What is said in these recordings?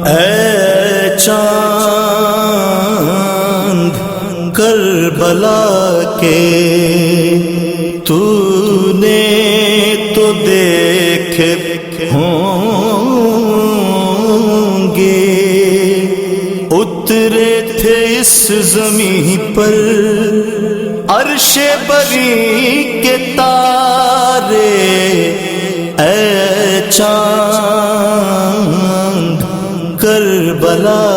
اے چاند کربلا کے تو نے تو دیکھے ہوں گے، اترے تھے اس زمین پر عرش بری کے تارے، اے چاند کربلا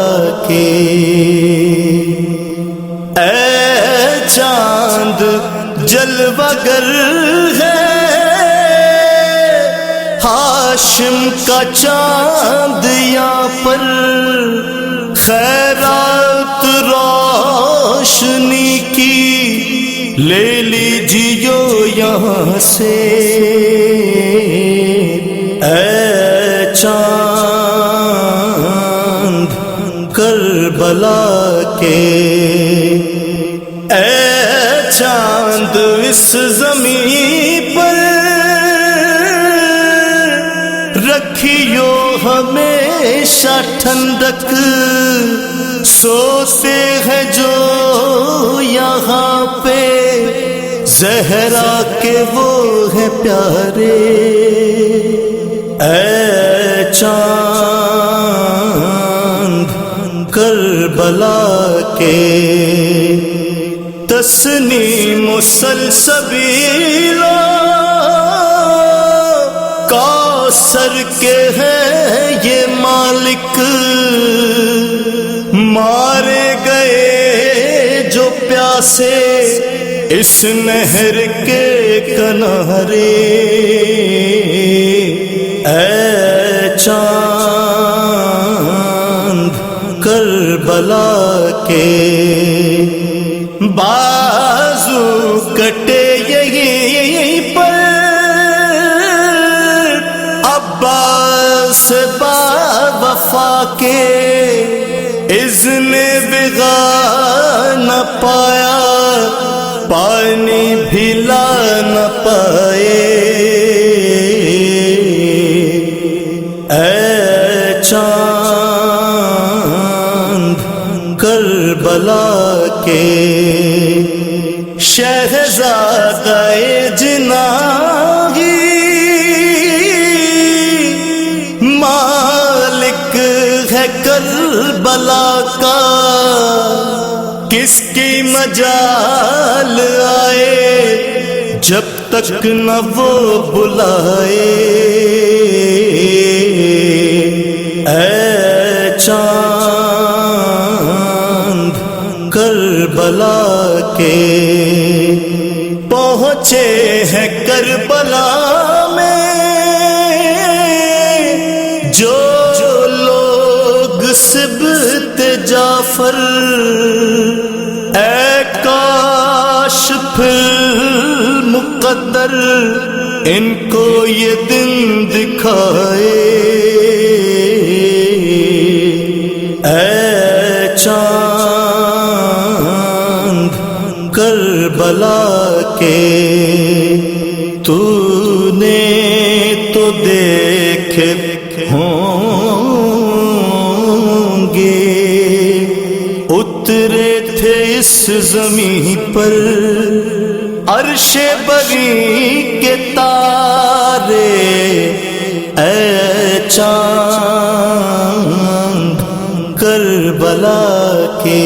کے، اے چاند جلوہ گر ہے ہاشم کا چاند یہاں پر، خیرات روشنی کی لے لیجیو یہاں سے، اے چاند کربلا کے، اے چاند اس زمین پر رکھیو ہمیشہ ٹھنڈک، سوتے ہیں جو یہاں پہ زہرا کے وہ ہیں پیارے، اے چاند کربلا کے، تسنیم سلسبیلا کوثر کے ہیں یہ مالک، مارے گئے جو پیاسے اس نہر کے کنارے، اے چاند کربلا کے، بازو کٹے یہیں پر عباس با وفا کے، اذن بغا نہ پایا پانی بھی لا نہ پائے، اے چاند کربلا کے، شہزادہ جناحی مالک ہے کربلا کا، کس کی مجال آئے جب تک نہ وہ بلائے، اے چاند کربلا کے، پہنچے ہیں کربلا میں جو لوگ سبط جعفر، اے کاش پھر مقدر ان کو یہ دن دکھائے، اے چاند کربلا کے، تو نے تو دیکھے ہوں گے، اترے تھے اس زمین پر عرش بری کے تارے، اے چاند کربلا کے۔